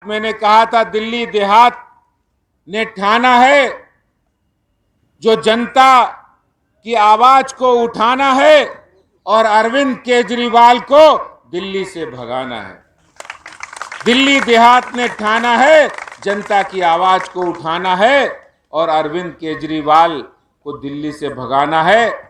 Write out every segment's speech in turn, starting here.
मैंने कहा था दिल्ली देहात ने ठाना है, जो जनता की आवाज को उठाना है और अरविंद केजरीवाल को दिल्ली से भगाना है। दिल्ली देहात ने ठाना है, जनता की आवाज को उठाना है और अरविंद केजरीवाल को दिल्ली से भगाना है।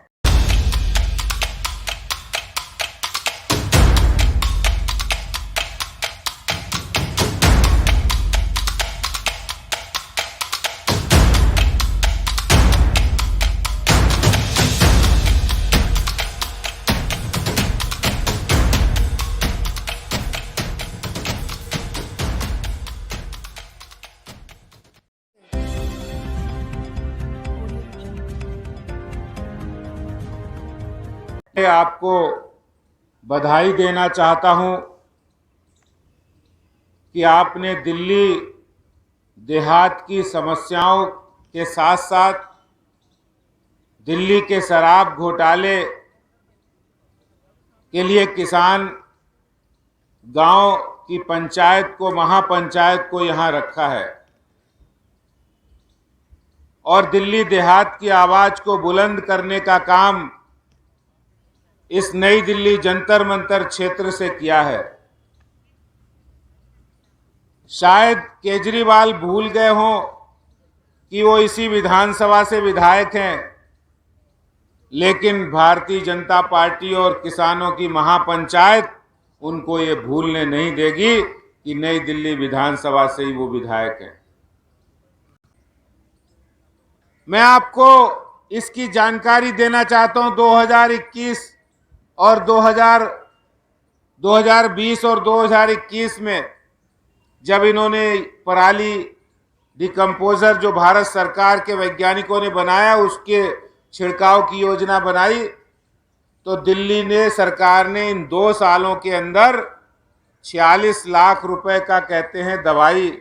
आपको बधाई देना चाहता हूं कि आपने दिल्ली देहात की समस्याओं के साथ साथ दिल्ली के शराब घोटाले के लिए किसान गांव की पंचायत को, महापंचायत को यहां रखा है और दिल्ली देहात की आवाज को बुलंद करने का काम इस नई दिल्ली जंतर मंतर क्षेत्र से किया है। शायद केजरीवाल भूल गए हों कि वो इसी विधानसभा से विधायक हैं, लेकिन भारतीय जनता पार्टी और किसानों की महापंचायत उनको ये भूलने नहीं देगी कि नई दिल्ली विधानसभा से ही वो विधायक हैं। मैं आपको इसकी जानकारी देना चाहता हूं। 2021 और 2020 और 2021 में जब इन्होंने पराली डिकम्पोजर जो भारत सरकार के वैज्ञानिकों ने बनाया, उसके छिड़काव की योजना बनाई, तो दिल्ली ने सरकार ने इन 2 सालों के अंदर 46 लाख रुपए का कहते हैं दवाई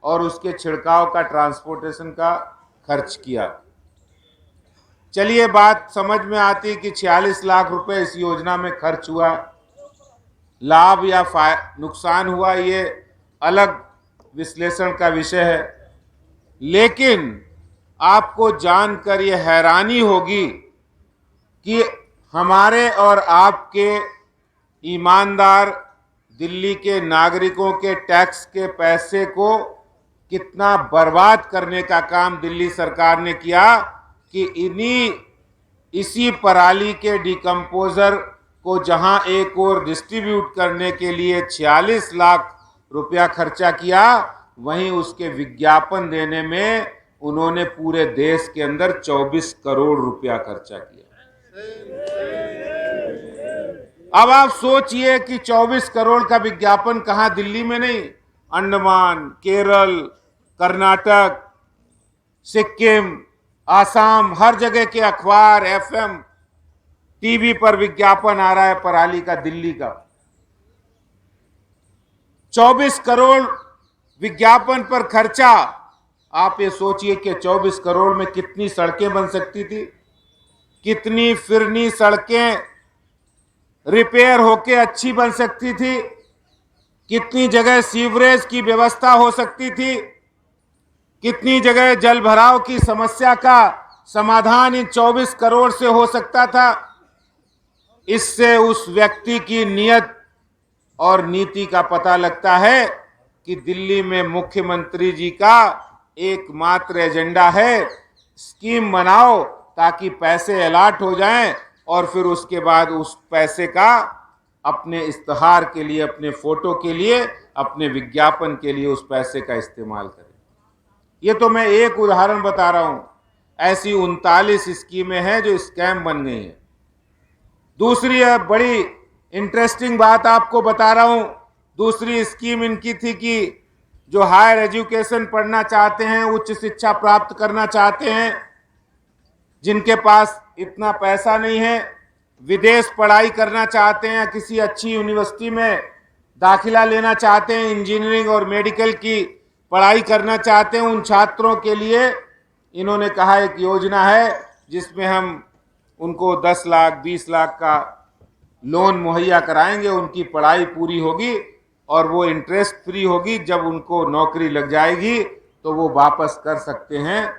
और उसके छिड़काव का, ट्रांसपोर्टेशन का खर्च किया। चलिए, बात समझ में आती कि 46 लाख रुपए इस योजना में खर्च हुआ, लाभ या नुकसान हुआ, ये अलग विश्लेषण का विषय है। लेकिन आपको जानकर ये हैरानी होगी कि हमारे और आपके ईमानदार दिल्ली के नागरिकों के टैक्स के पैसे को कितना बर्बाद करने का काम दिल्ली सरकार ने किया कि इसी पराली के डिकम्पोजर को जहां एक और डिस्ट्रीब्यूट करने के लिए 46 लाख रुपया खर्चा किया, वहीं उसके विज्ञापन देने में उन्होंने पूरे देश के अंदर 24 करोड़ रुपया खर्चा किया। अब आप सोचिए कि 24 करोड़ का विज्ञापन कहां, दिल्ली में नहीं, अंडमान, केरल, कर्नाटक, सिक्किम, आसाम, हर जगह के अखबार, एफएम, टीवी पर विज्ञापन आ रहा है पराली का, दिल्ली का। 24 करोड़ विज्ञापन पर खर्चा। आप ये सोचिए कि 24 करोड़ में कितनी सड़कें बन सकती थी, कितनी फिरनी सड़कें रिपेयर होके अच्छी बन सकती थी, कितनी जगह सीवरेज की व्यवस्था हो सकती थी, कितनी जगह जल भराव की समस्या का समाधान इन 24 करोड़ से हो सकता था। इससे उस व्यक्ति की नीयत और नीति का पता लगता है कि दिल्ली में मुख्यमंत्री जी का एकमात्र एजेंडा है, स्कीम बनाओ ताकि पैसे अलॉट हो जाएं और फिर उसके बाद उस पैसे का अपने इश्तहार के लिए, अपने फोटो के लिए, अपने विज्ञापन के लिए उस पैसे का इस्तेमाल करें। ये तो मैं एक उदाहरण बता रहा हूं, ऐसी 39 स्कीमें हैं जो स्कैम बन गई हैं। दूसरी बड़ी इंटरेस्टिंग बात आपको बता रहा हूं। दूसरी स्कीम इनकी थी कि जो हायर एजुकेशन पढ़ना चाहते हैं, उच्च शिक्षा प्राप्त करना चाहते हैं, जिनके पास इतना पैसा नहीं है, विदेश पढ़ाई करना चाहते हैं, किसी अच्छी यूनिवर्सिटी में दाखिला लेना चाहते हैं, इंजीनियरिंग और मेडिकल की पढ़ाई करना चाहते हैं, उन छात्रों के लिए इन्होंने कहा एक योजना है जिसमें हम उनको 10 लाख 20 लाख का लोन मुहैया कराएंगे, उनकी पढ़ाई पूरी होगी और वो इंटरेस्ट फ्री होगी। जब उनको नौकरी लग जाएगी तो वो वापस कर सकते हैं।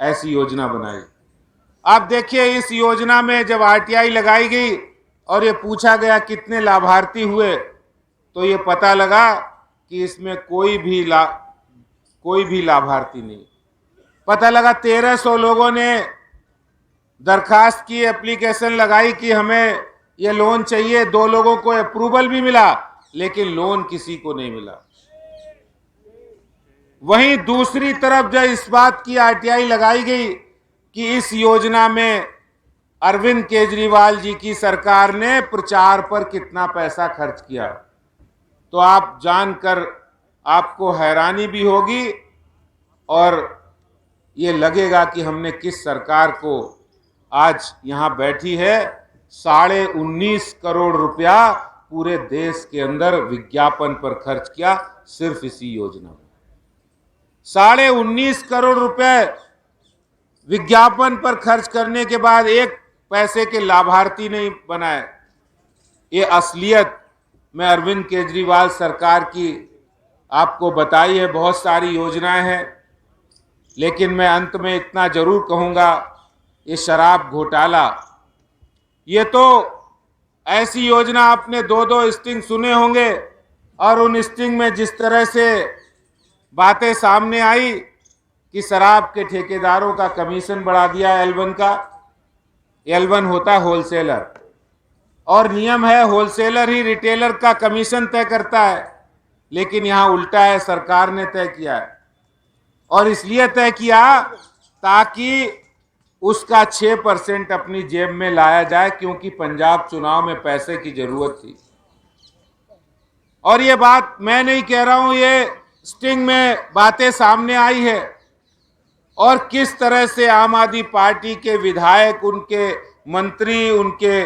ऐसी योजना बनाई। आप देखिए, इस योजना में जब आरटीआई लगाई गई और ये पूछा गया कितने लाभार्थी हुए, तो ये पता लगा कि इसमें कोई भी लाभार्थी नहीं। पता लगा 1300 लोगों ने दरखास्त की, एप्लीकेशन लगाई कि हमें ये लोन चाहिए। 2 लोगों को अप्रूवल भी मिला, लेकिन लोन किसी को नहीं मिला। वहीं दूसरी तरफ जब इस बात की आरटीआई लगाई गई कि इस योजना में अरविंद केजरीवाल जी की सरकार ने प्रचार पर कितना पैसा खर्च किया, तो आप जानकर आपको हैरानी भी होगी और ये लगेगा कि हमने किस सरकार को आज यहां बैठी है 19.5 करोड़ रुपया पूरे देश के अंदर विज्ञापन पर खर्च किया, सिर्फ इसी योजना में 19.5 करोड़ रुपए विज्ञापन पर खर्च करने के बाद एक पैसे के लाभार्थी नहीं बनाए। ये असलियत में अरविंद केजरीवाल सरकार की आपको बताई है। बहुत सारी योजनाएं हैं, लेकिन मैं अंत में इतना जरूर कहूंगा, ये शराब घोटाला, ये तो ऐसी योजना आपने 2-2 स्टिंग सुने होंगे, और उन स्टिंग में जिस तरह से बातें सामने आई कि शराब के ठेकेदारों का कमीशन बढ़ा दिया L1 का। L1 होता है होलसेलर, और नियम है होलसेलर ही रिटेलर का कमीशन तय करता है, लेकिन यहां उल्टा है, सरकार ने तय किया है। और इसलिए तय किया ताकि उसका 6% अपनी जेब में लाया जाए, क्योंकि पंजाब चुनाव में पैसे की जरूरत थी। और ये बात मैं नहीं कह रहा हूं, ये स्टिंग में बातें सामने आई है। और किस तरह से आम आदमी पार्टी के विधायक, उनके मंत्री, उनके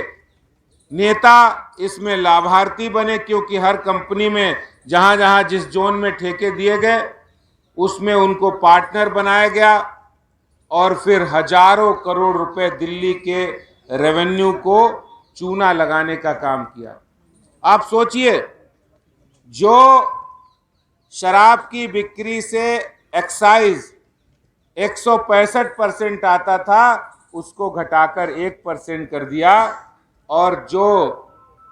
नेता इसमें लाभार्थी बने, क्योंकि हर कंपनी में जहां जहां जिस जोन में ठेके दिए गए उसमें उनको पार्टनर बनाया गया, और फिर हजारों करोड़ रुपए दिल्ली के रेवेन्यू को चूना लगाने का काम किया। आप सोचिए, जो शराब की बिक्री से एक्साइज 165% आता था, उसको घटाकर 1% कर दिया, और जो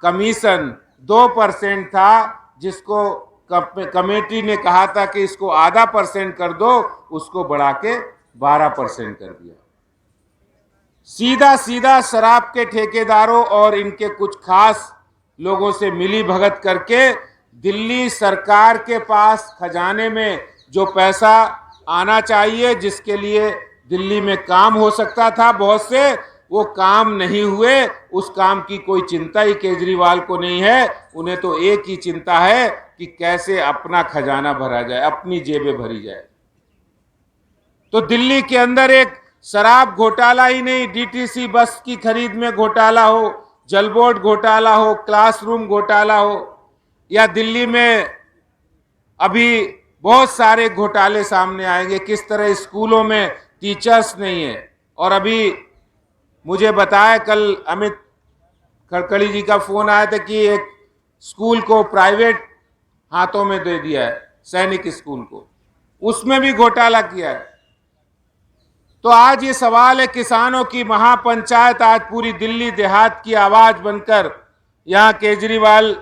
कमीशन 2% था, जिसको कमेटी ने कहा था कि इसको आधा % कर दो, उसको बढ़ा के 12% कर दिया। सीधा सीधा शराब के ठेकेदारों और इनके कुछ खास लोगों से मिली भगत करके दिल्ली सरकार के पास खजाने में जो पैसा आना चाहिए, जिसके लिए दिल्ली में काम हो सकता था बहुत से, वो काम नहीं हुए। उस काम की कोई चिंता ही केजरीवाल को नहीं है। उन्हें तो एक ही चिंता है कि कैसे अपना खजाना भरा जाए, अपनी जेबें भरी जाए। तो दिल्ली के अंदर एक शराब घोटाला ही नहीं, डीटीसी बस की खरीद में घोटाला हो, जल बोर्ड घोटाला हो, क्लासरूम घोटाला हो, या दिल्ली में अभी बहुत सारे घोटाले सामने आएंगे। किस तरह स्कूलों में टीचर्स नहीं है। और अभी मुझे बताया, कल अमित खड़कड़ी जी का फोन आया था कि एक स्कूल को प्राइवेट हाथों में दे दिया है, सैनिक स्कूल को, उसमें भी घोटाला किया है। तो आज ये सवाल है, किसानों की महापंचायत आज पूरी दिल्ली देहात की आवाज बनकर यहां केजरीवाल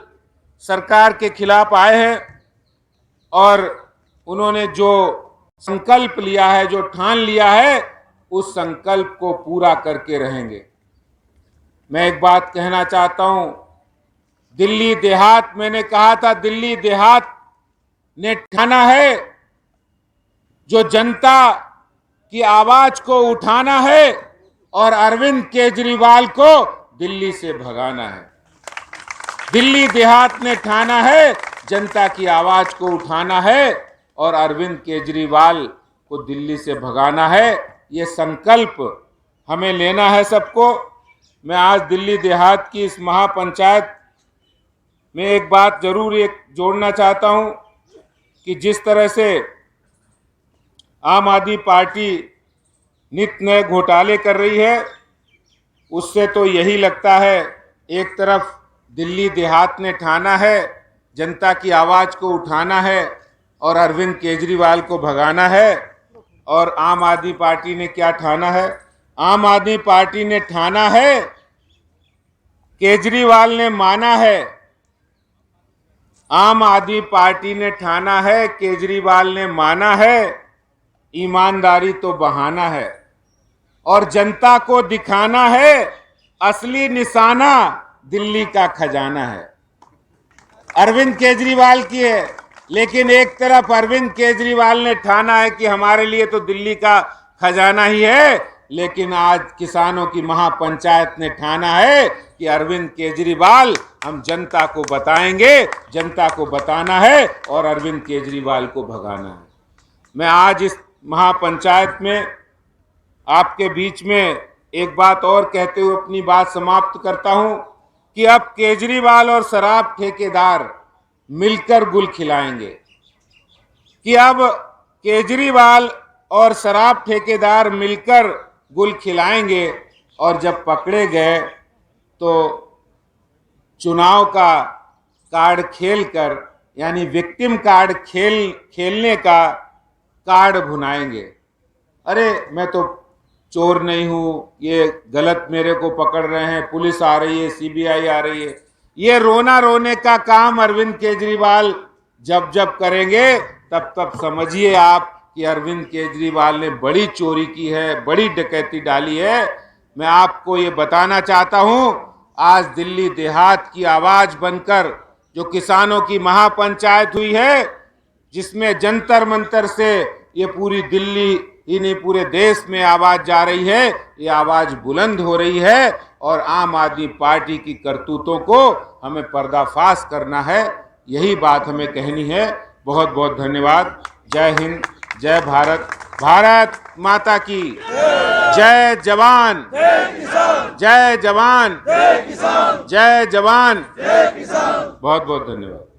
सरकार के खिलाफ आए हैं, और उन्होंने जो संकल्प लिया है, जो ठान लिया है, उस संकल्प को पूरा करके रहेंगे। मैं एक बात कहना चाहता हूं, दिल्ली देहात, मैंने कहा था दिल्ली देहात ने ठाना है, जो जनता की आवाज को उठाना है, और अरविंद केजरीवाल को दिल्ली से भगाना है। दिल्ली देहात ने ठाना है, जनता की आवाज को उठाना है, और अरविंद केजरीवाल को दिल्ली से भगाना है। ये संकल्प हमें लेना है सबको। मैं आज दिल्ली देहात की इस महापंचायत में एक बात जरूर जोड़ना चाहता हूं कि जिस तरह से आम आदमी पार्टी नित नए घोटाले कर रही है, उससे तो यही लगता है, एक तरफ दिल्ली देहात ने ठाना है जनता की आवाज को उठाना है और अरविंद केजरीवाल को भगाना है। और आम आदमी पार्टी ने क्या ठाना है? आम आदमी पार्टी ने ठाना है, केजरीवाल ने माना है, आम आदमी पार्टी ने ठाना है, केजरीवाल ने माना है, ईमानदारी तो बहाना है और जनता को दिखाना है, असली निशाना दिल्ली का खजाना है। अरविंद केजरीवाल की है, लेकिन एक तरफ अरविंद केजरीवाल ने ठाना है कि हमारे लिए तो दिल्ली का खजाना ही है, लेकिन आज किसानों की महापंचायत ने ठाना है कि अरविंद केजरीवाल हम जनता को बताएंगे, जनता को बताना है और अरविंद केजरीवाल को भगाना है। मैं आज इस महापंचायत में आपके बीच में एक बात और कहते हुए अपनी बात समाप्त करता हूं कि अब केजरीवाल और शराब ठेकेदार मिलकर गुल खिलाएंगे, कि अब केजरीवाल और शराब ठेकेदार मिलकर गुल खिलाएंगे और जब पकड़े गए तो चुनाव का कार्ड खेलकर, यानी विक्टिम कार्ड खेलने का कार्ड भुनाएंगे। अरे मैं तो चोर नहीं हूं, ये गलत मेरे को पकड़ रहे हैं, पुलिस आ रही है, सीबीआई आ रही है। ये रोना रोने का काम अरविंद केजरीवाल जब जब करेंगे तब तब समझिए आप कि अरविंद केजरीवाल ने बड़ी चोरी की है, बड़ी डकैती डाली है। मैं आपको ये बताना चाहता हूं, आज दिल्ली देहात की आवाज बनकर जो किसानों की महापंचायत हुई है, जिसमें जंतर मंतर से ये पूरी दिल्ली ही नहीं पूरे देश में आवाज जा रही है, ये आवाज बुलंद हो रही है और आम आदमी पार्टी की करतूतों को हमें पर्दाफाश करना है। यही बात हमें कहनी है। बहुत बहुत धन्यवाद। जय हिंद, जय भारत, भारत माता की जय। जवान जय जवान, जय जवान, बहुत बहुत धन्यवाद।